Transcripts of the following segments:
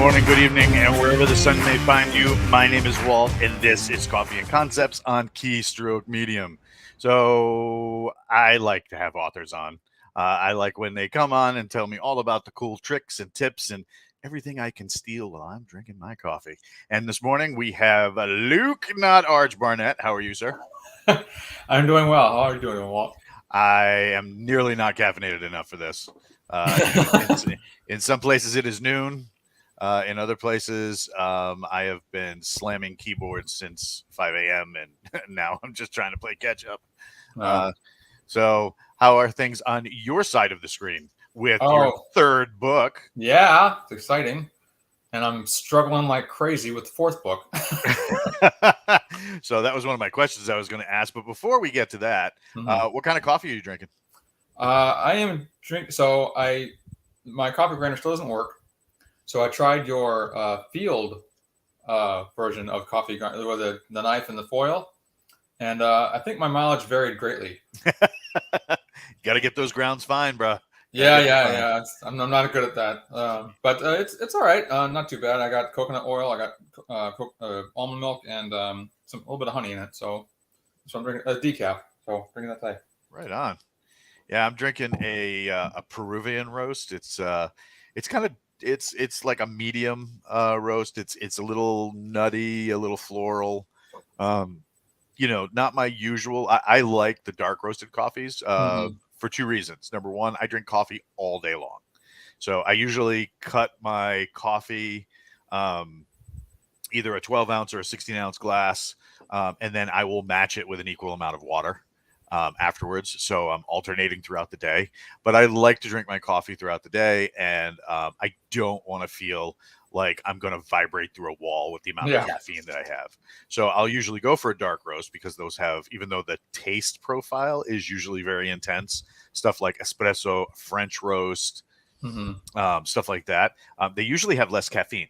morning, good evening, and wherever the sun may find you. My name is Walt, and this is Coffee and Concepts on Keystroke Medium. So I like to have authors on. I like when they come on and tell me all about the cool tricks and tips and everything I can steal while I'm drinking my coffee. And this morning we have Luke, not Arch Barnett. How are you, sir? I'm doing well. How are you doing, Walt? I am nearly not caffeinated enough for this. In some places it is noon. In other places, I have been slamming keyboards since 5 a.m. and now I'm just trying to play catch up. So how are things on your side of the screen with your third book? Yeah, it's exciting. And I'm struggling like crazy with the fourth book. So that was one of my questions I was going to ask. But before we get to that, what kind of coffee are you drinking? I am drinking. So my coffee grinder still doesn't work. So I tried your field version of coffee grinder with the knife and the foil. And I think my mileage varied greatly. Got to get those grounds fine, bro. Yeah. I'm not good at that. But it's all right. Not too bad. I got coconut oil. I got almond milk and a little bit of honey in it. So I'm drinking a decaf. So bringing that today. Right on. Yeah, I'm drinking a Peruvian roast. It's kind of it's like a medium roast. It's a little nutty, a little floral. Not my usual. I like the dark roasted coffees for two reasons. Number one, I drink coffee all day long. So I usually cut my coffee either a 12-ounce or a 16-ounce glass, and then I will match it with an equal amount of water afterwards. So I'm alternating throughout the day. But I like to drink my coffee throughout the day, and I don't want to feel like I'm going to vibrate through a wall with the amount of caffeine that I have. So I'll usually go for a dark roast because those have, even though the taste profile is usually very intense, stuff like espresso, French roast, stuff like that, they usually have less caffeine.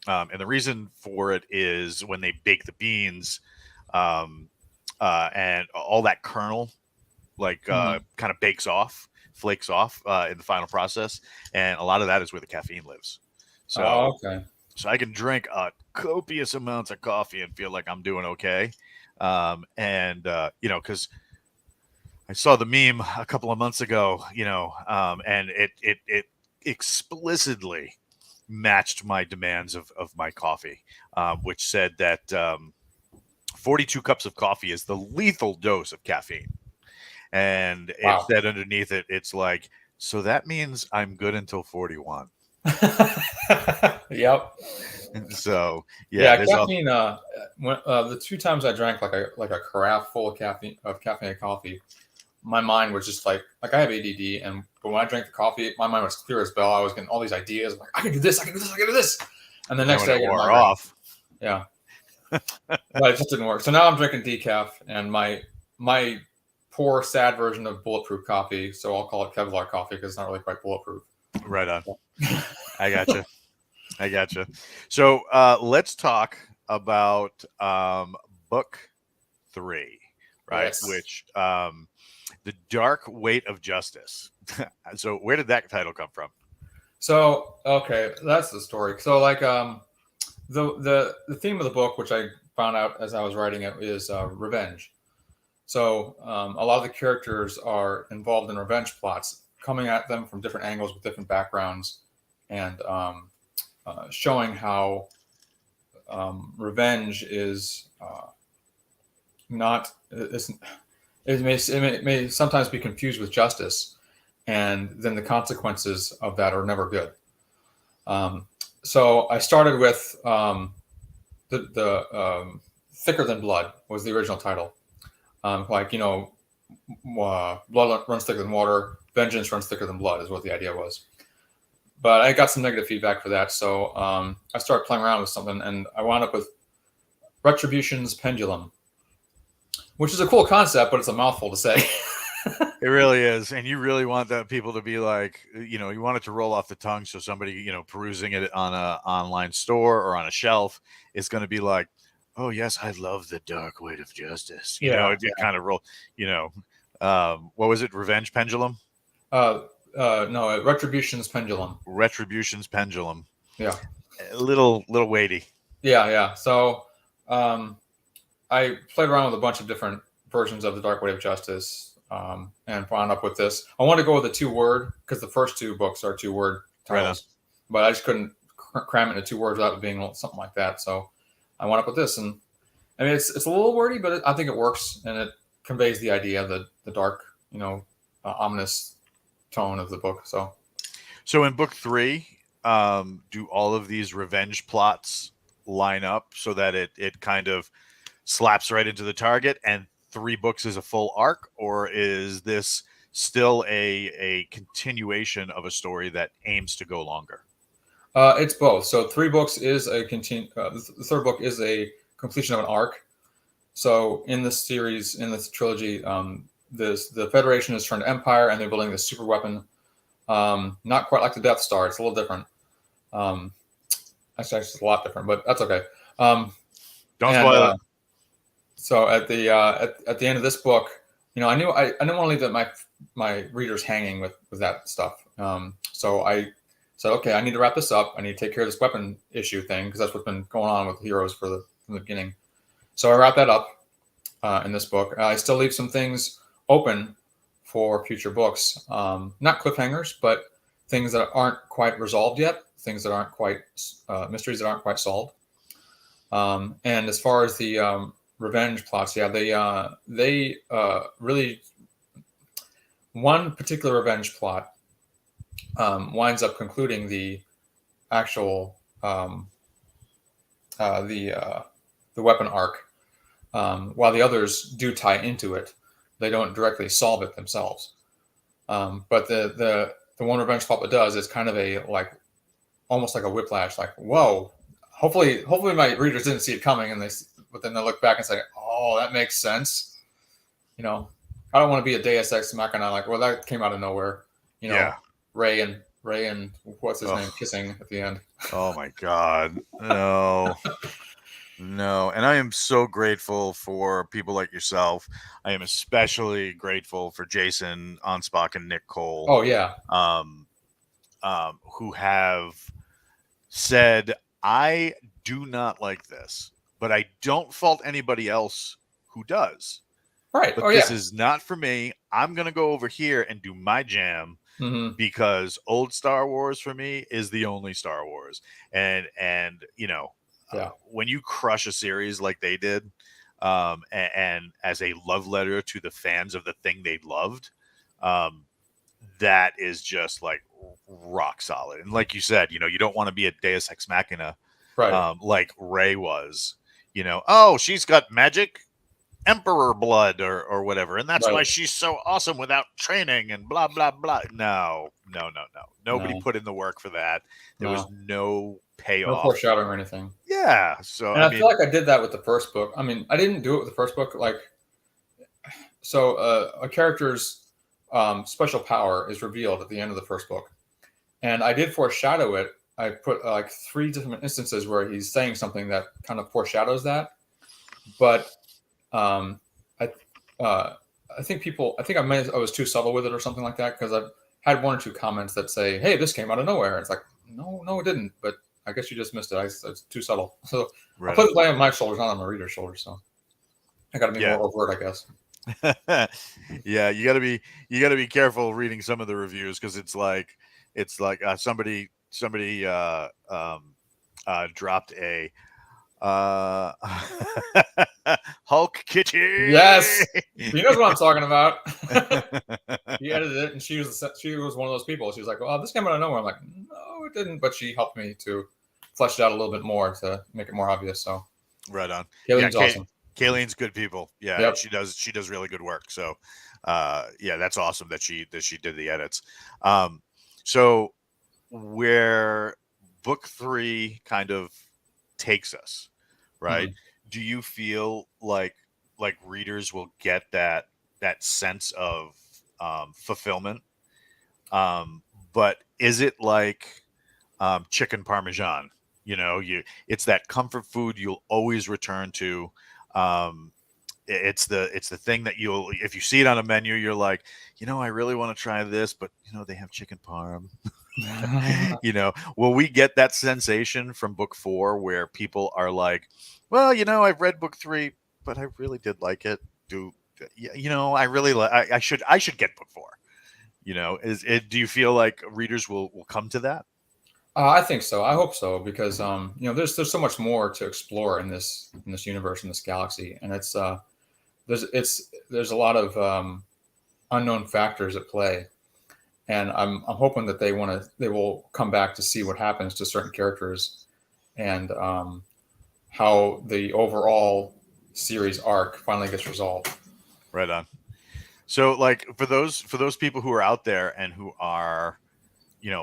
And the reason for it is when they bake the beans and all that kernel kind of flakes off in the final process. And a lot of that is where the caffeine lives. So, so I can drink copious amounts of coffee and feel like I'm doing okay. Because I saw the meme a couple of months ago, and it explicitly matched my demands of my coffee, which said that 42 cups of coffee is the lethal dose of caffeine. And it said underneath it, it's like, so that means I'm good until 41. Yep. So caffeine. The two times I drank like a carafe full of caffeinated coffee, my mind was just like I have ADD, but when I drank the coffee, my mind was clear as bell. I was getting all these ideas, like I can do this, I can do this, I can do this, and the next day I get wore off. Yeah, but it just didn't work. So now I'm drinking decaf, and my poor, sad version of bulletproof coffee. So I'll call it Kevlar coffee because it's not really quite bulletproof. Right on. I gotcha. So let's talk about book 3, right? Yes. Which The Dark Weight of Justice. So where did that title come from? So that's the story. So the theme of the book, which I found out as I was writing it, is revenge. So a lot of the characters are involved in revenge plots, coming at them from different angles with different backgrounds, and showing how revenge is it may sometimes be confused with justice, and then the consequences of that are never good. So I started with the Thicker Than Blood was the original title. Blood runs thicker than water, vengeance runs thicker than blood is what the idea was. But I got some negative feedback for that, so I started playing around with something, and I wound up with Retribution's Pendulum, which is a cool concept, but it's a mouthful to say. It really is. And you really want that people to be like, you want it to roll off the tongue. So somebody, perusing it on an online store or on a shelf is going to be like, oh yes, I love the dark weight of justice. It kind of roll, what was it? Revenge Pendulum? No, Retribution's Pendulum. Retribution's Pendulum. Yeah. a little weighty. Yeah. So I played around with a bunch of different versions of the Dark Weight of Justice, and wound up with this. I wanted to go with a 2-word because the first 2 books are 2-word Right on. titles, but I just couldn't cram it into 2 words without it being something like that. So I wound up with this, and I mean it's a little wordy, but I think it works and it conveys the idea, the dark, ominous tone of the book. So in book 3, do all of these revenge plots line up so that it kind of slaps right into the target, and 3 books is a full arc, or is this still a continuation of a story that aims to go longer? It's both. So 3 books is a continue. The third book is a completion of an arc. So in this series, in this trilogy, the Federation has turned Empire, and they're building this super weapon. Not quite like the Death Star. It's a little different. Actually, it's a lot different, but that's okay. Don't spoil it. So at the end of this book, I knew I didn't want to leave my readers hanging with that stuff. So I said, okay, I need to wrap this up. I need to take care of this weapon issue thing because that's what's been going on with Heroes from the beginning. So I wrap that up in this book. I still leave some things open for future books, not cliffhangers, but things that aren't quite resolved yet, things that aren't quite mysteries that aren't quite solved. And as far as the revenge plots, yeah, they really, one particular revenge plot winds up concluding the actual the weapon arc, while the others do tie into it. They don't directly solve it themselves. But the one revenge plot that does is kind of almost like a whiplash. Like, whoa! Hopefully my readers didn't see it coming, but then they look back and say, oh, that makes sense. I don't want to be a Deus Ex Machina. Like, well, that came out of nowhere. Yeah. Ray and what's his name kissing at the end. Oh my God, no. No, and I am so grateful for people like yourself. I am especially grateful for Jason Onspach and Nick Cole. Oh yeah, who have said, I do not like this, but I don't fault anybody else who does. right. But Oh this yeah. is not for me. I'm going to go over here and do my jam. Mm-hmm. Because old Star Wars for me is the only Star Wars, and Yeah. when you crush a series like they did, and as a love letter to the fans of the thing they loved, that is just like rock solid. And like you said, you don't want to be a Deus Ex Machina, Right. like Rey was. Oh, she's got magic. Emperor blood or whatever, and that's why Right. she's so awesome without training and blah blah blah. No. Nobody No. put in the work for that. There was No. no No payoff. foreshadowing or anything. Yeah, so And I I feel mean, like I did that with the first book. I mean, I didn't do it with the first book. So a character's special power is revealed at the end of the first book, and I did foreshadow it. I put 3 different instances where he's saying something that kind of foreshadows that, but I I think I was too subtle with it or something like that because I've had 1 or 2 comments that say, "Hey, this came out of nowhere." It's like, no, it didn't. But I guess you just missed it. It's too subtle. So I right put on. the blame on my shoulders, not on my reader's shoulders. So I got to be Yeah. more overt, I guess. Yeah, you gotta be careful reading some of the reviews because it's like somebody dropped a uh Hulk kitty. Yes, he knows what I'm talking about. He edited it, and she was one of those people. She was like, "Oh, this came out of nowhere." I'm like, "No, it didn't," but she helped me to flesh it out a little bit more to make it more obvious. So Right on. Yeah, Kayleen's awesome. Kayleen's good people. Yeah, Yep. and she does really good work. So, yeah, that's awesome that she did the edits. So where book 3 kind of takes us, right? Mhm. Do you feel like readers will get that sense of fulfillment? But is it like chicken parmesan? It's that comfort food you'll always return to. Um, it's the thing that you'll, if you see it on a menu, you're like, I really want to try this, but they have chicken parm. Will we get that sensation from book 4 where people are like, well, I've read book 3, but I really did like it. I really like, I should get book 4. Is it, do you feel like readers will come to that? I think so. I hope so, because there's so much more to explore in this universe, in this galaxy, and there's a lot of unknown factors at play, and I'm hoping that they will come back to see what happens to certain characters, and how the overall series arc finally gets resolved. Right on. So, like, for those people who are out there and who are,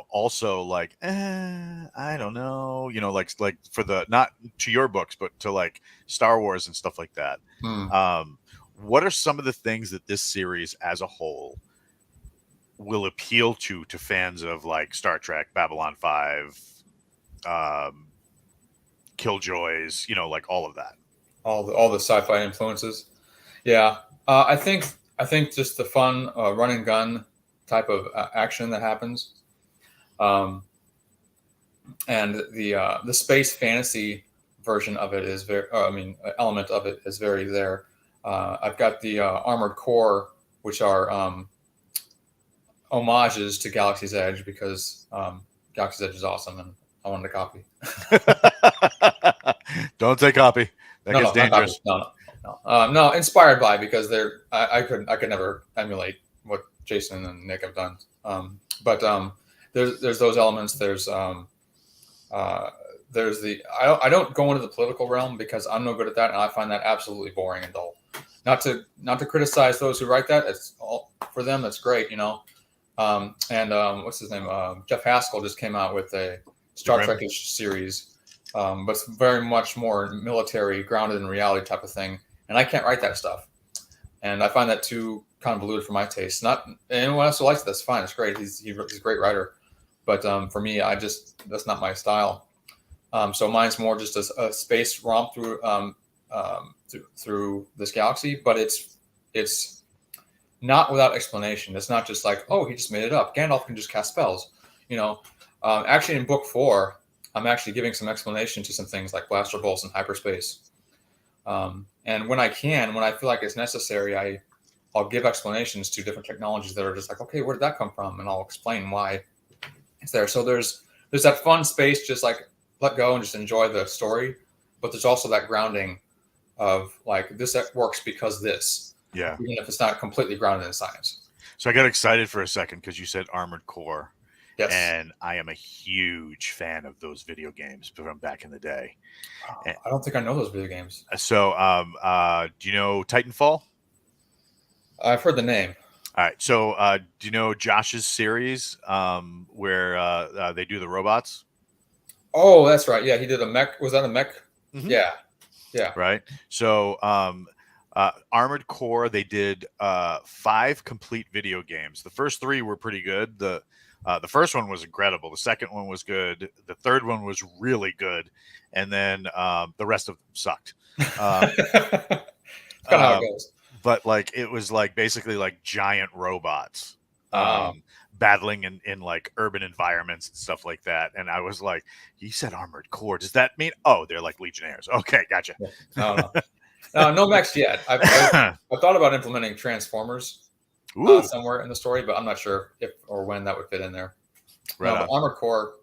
also like, I don't know, like for the, not to your books, but to like Star Wars and stuff like that. What are some of the things that this series as a whole will appeal to fans of like Star Trek, Babylon 5, Killjoys, like all of that? All the sci-fi influences. Yeah, I think just the fun run and gun type of action that happens. And the space fantasy version of it is very, element of it is very there. I've got the Armored Core, which are homages to Galaxy's Edge, because Galaxy's Edge is awesome, and I wanted a copy. Don't say copy. That gets dangerous. No, inspired by, because I could never emulate what Jason and Nick have done. But there's those elements. There's the I don't go into the political realm, because I'm no good at that, and I find that absolutely boring and dull. Not to criticize those who write that. It's all for them. That's great, And what's his name? Jeff Haskell just came out with a Star Trek-ish series, but it's very much more military, grounded in reality type of thing. And I can't write that stuff, and I find that too convoluted for my taste. Not anyone else who likes it, that's fine. It's great. He's a great writer, but for me, that's not my style. So mine's more just a space romp through this galaxy, but it's not without explanation. It's not just like, oh, he just made it up. Gandalf can just cast spells, Actually, in book 4, I'm actually giving some explanation to some things like blaster bolts and hyperspace. And when I feel like it's necessary, I'll give explanations to different technologies that are just like, okay, where did that come from? And I'll explain why it's there. So there's that fun space, just like let go and just enjoy the story. But there's also that grounding of like, this works because this. Yeah. Even if it's not completely grounded in science. So I got excited for a second because you said Armored Core. Yes. And I am a huge fan of those video games from back in the day. I don't think I know those video games. So do you know Titanfall? I've heard the name. All right. So do you know Josh's series where they do the robots? Oh, that's right. Yeah, he did a mech. Was that a mech? Mm-hmm. Yeah. Right. So Armored Core, they did 5 complete video games. The first 3 were pretty good. The first one was incredible. The second one was good. The third one was really good. And then the rest of them sucked. That's kind of how it goes. But like, it was like basically like giant robots battling in like urban environments and stuff like that. And I was like, he said Armored Core. Does that mean, oh, they're like Legionnaires? Okay, gotcha. No mechs yet. I've thought about implementing Transformers somewhere in the story, but I'm not sure if or when that would fit in there. Right. No, Armored Core,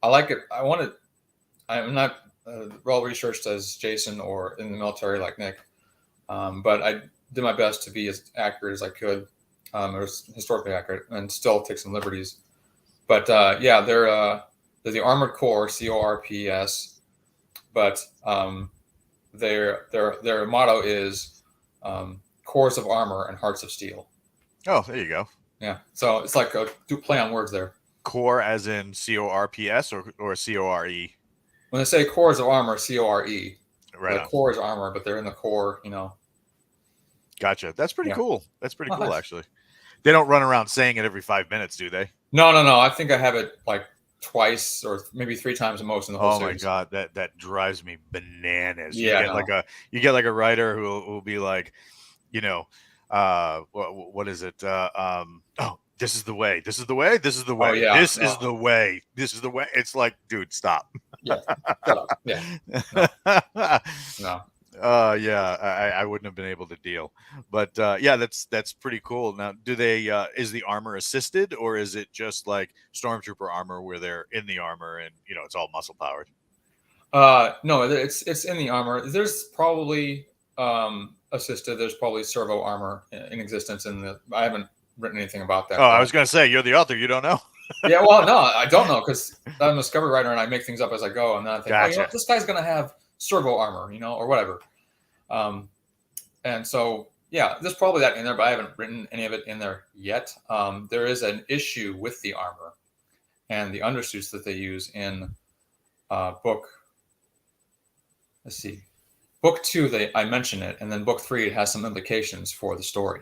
I like it. I'm not well researched as Jason or in the military like Nick, but I did my best to be as accurate as I could, or historically accurate, and still take some liberties. But yeah, they're the Armored Core, CORPS, but their motto is cores of armor and hearts of steel. Oh, there you go. Yeah, so it's like a play on words there. Core as in CORPS or CORE? When they say cores of armor, CORE. Right. The core is armor, but they're in the core, Gotcha. That's pretty cool. That's pretty cool, actually. They don't run around saying it every 5 minutes, do they? No. I think I have it like twice or maybe 3 times the most in the whole Oh my series. god, that drives me bananas. Yeah, no. You get like a writer who will be like, you know, what is it? Oh, this is the way. This is the way. This is the Oh way. yeah, This no, is the way. This is the way. It's like, dude, stop. yeah, shut up. Yeah, no, no. Yeah, I wouldn't have been able to deal, but yeah, that's pretty cool. Now, do they is the armor assisted, or is it just like stormtrooper armor where they're in the armor and it's all muscle powered? No, it's in the armor. There's probably assisted. There's probably servo armor in existence. I haven't written anything about Oh, that, I but was gonna say you're the author. You don't know. yeah, well, no, I don't know because I'm a discovery writer and I make things up as I go, and then I think, oh, Gotcha. this guy's gonna have servo armor, or whatever. Um, and so yeah, there's probably that in there, but I haven't written any of it in there yet. There is an issue with the armor and the undersuits that they use in book. Let's see, book 2. I mention it, and then book 3 it has some implications for the story.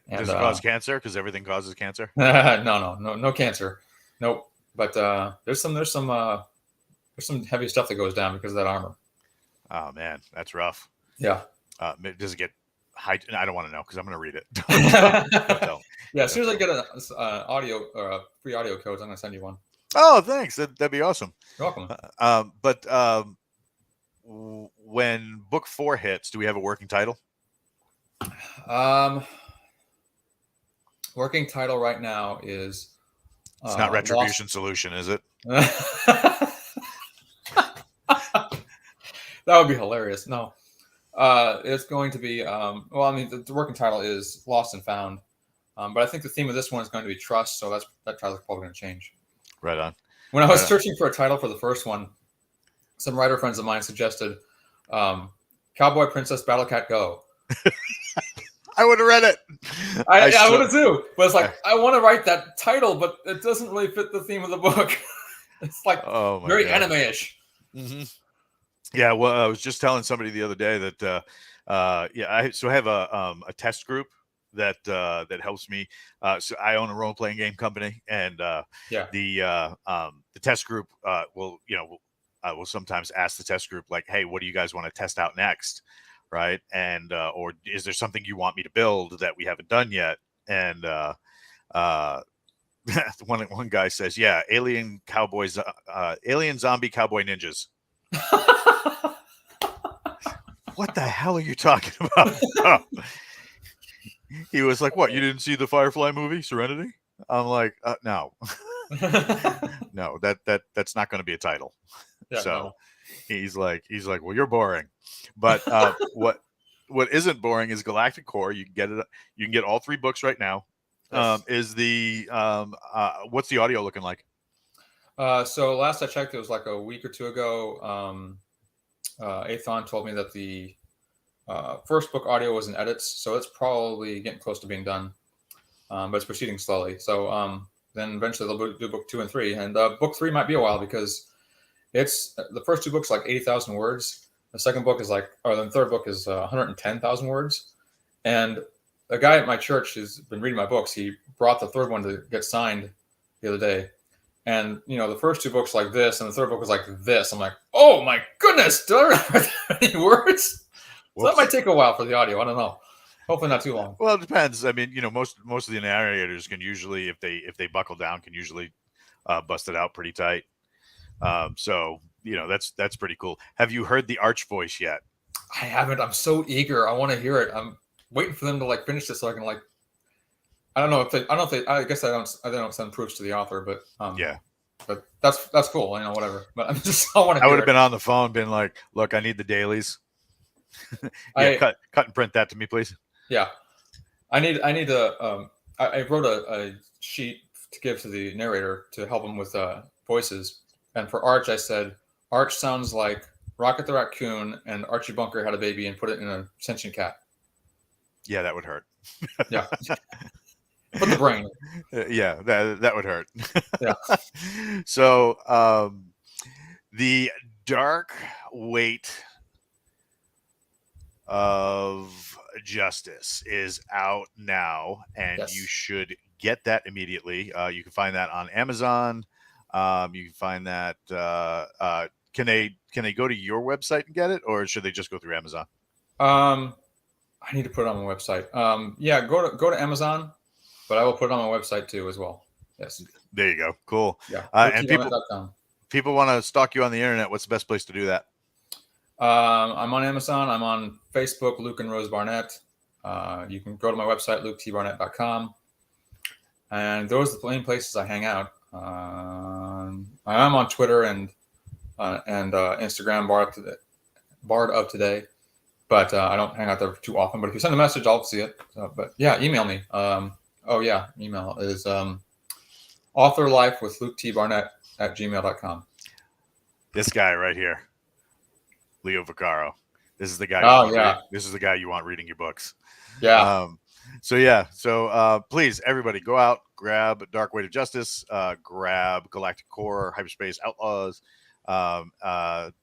And Does it cause cancer? Because everything causes cancer. no cancer, nope. But there's some heavy stuff that goes down because of that armor. Oh man, that's rough. Yeah. Does it get high? I don't want to know because I'm going to read it. Don't. Yeah, as soon as I get an audio or a free audio codes, I'm going to send you one. Oh, thanks. That'd be awesome. You're welcome. But when book 4 hits, do we have a working title? Working title right now is. It's not Retribution Solution, is it? That would be hilarious. No. It's going to be, well, I mean, the working title is Lost and Found. But I think the theme of this one is going to be trust, so that title's probably going to change. Right on. When I was searching for a title for the first one, some writer friends of mine suggested Cowboy Princess Battle Cat Go. I would have read it. I would have too. But it's like, I want to write that title, but it doesn't really fit the theme of the book. It's like very anime-ish. Mm-hmm. Yeah, well, I was just telling somebody the other day that I have a test group that helps me. So I own a role playing game company, and the test group will sometimes ask the test group like, hey, what do you guys want to test out next, right? And or is there something you want me to build that we haven't done yet? And one guy says, yeah, alien zombie cowboy ninjas. What the hell are you talking about? Oh. He was like, what, you didn't see the Firefly movie Serenity? I'm like, no. No, that's not going to be a title. Yeah, so no. he's like, well, you're boring. But what isn't boring is Galactic Core. You can get all 3 books right now. Yes. Is the what's the audio looking like? So last I checked, it was like a week or 2 ago. Athon told me that the first book audio was in edits, so it's probably getting close to being done, but it's proceeding slowly. So then eventually they'll do book 2 and 3, and book 3 might be a while because it's the first 2 books are like 80,000 words. The second book is the third book is 110,000 words. And a guy at my church who's been reading my books, he brought the third one to get signed the other day. And, the first 2 books like this, and the third book was like this. I'm like, oh my goodness, did I write that many words? So that might take a while for the audio. I don't know. Hopefully not too long. Well, it depends. I mean, most of the narrators can usually, if they buckle down, can usually bust it out pretty tight. So, that's pretty cool. Have you heard the Arch voice yet? I haven't. I'm so eager. I want to hear it. I'm waiting for them to finish this so I can I don't know if they. I guess I don't send proofs to the author, but yeah. But that's cool. Whatever. But I want to. I would have been on the phone, been like, "Look, I need the dailies. Cut and print that to me, please." Yeah, I need a. I wrote a sheet to give to the narrator to help him with voices, and for Arch, I said Arch sounds like Rocket the Raccoon and Archie Bunker had a baby and put it in a sentient cat. Yeah, that would hurt. Yeah. Put the brain. Yeah, that would hurt. Yeah. So the Dark Weight of Justice is out now, and you should get that immediately. You can find that on Amazon. You can find that. Can they go to your website and get it, or should they just go through Amazon? I need to put it on my website. Yeah, go to Amazon, but I will put it on my website too as well. Yes. There you go. Cool. Yeah. And LukeTBarnett.com. people want to stalk you on the internet. What's the best place to do that? I'm on Amazon. I'm on Facebook, Luke and Rose Barnett. You can go to my website, LukeTBarnett.com. And those are the main places I hang out. I am on Twitter and Instagram, Bard of Today, but I don't hang out there too often. But if you send a message, I'll see it. But yeah, email me. Email is authorlife with LukeTBarnett@gmail.com. This guy right here, Leo Vaccaro. This is the guy. This is the guy you want reading your books. Yeah. So please, everybody, go out, grab Dark Weight of Justice, grab Galactic Core, Hyperspace Outlaws,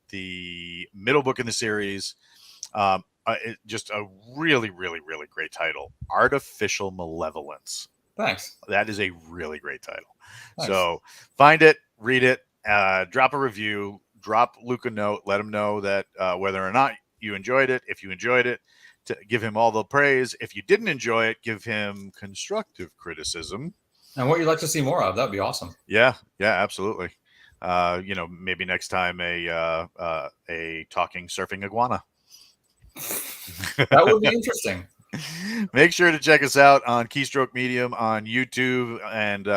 the middle book in the series. Just a really, really, really great title, Artificial Malevolence. Thanks. That is a really great title. Thanks. So find it, read it, drop a review, drop Luke a note, let him know that whether or not you enjoyed it. If you enjoyed it, to give him all the praise. If you didn't enjoy it, give him constructive criticism. And what you'd like to see more of, that'd be awesome. Yeah, absolutely. Maybe next time a talking surfing iguana. That would be interesting. Make sure to check us out on Keystroke Medium on YouTube, and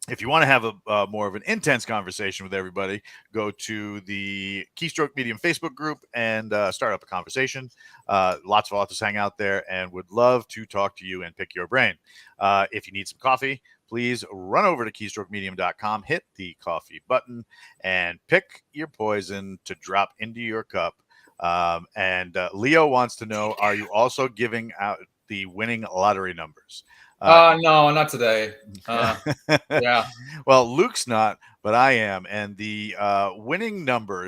if you want to have a more of an intense conversation with everybody, go to the Keystroke Medium Facebook group and start up a conversation. Lots of authors hang out there and would love to talk to you and pick your brain. If you need some coffee, please run over to keystrokemedium.com, hit the coffee button, and pick your poison to drop into your cup. And Leo wants to know, are you also giving out the winning lottery numbers? No, not today. Yeah. Well, Luke's not, but I am. And the winning number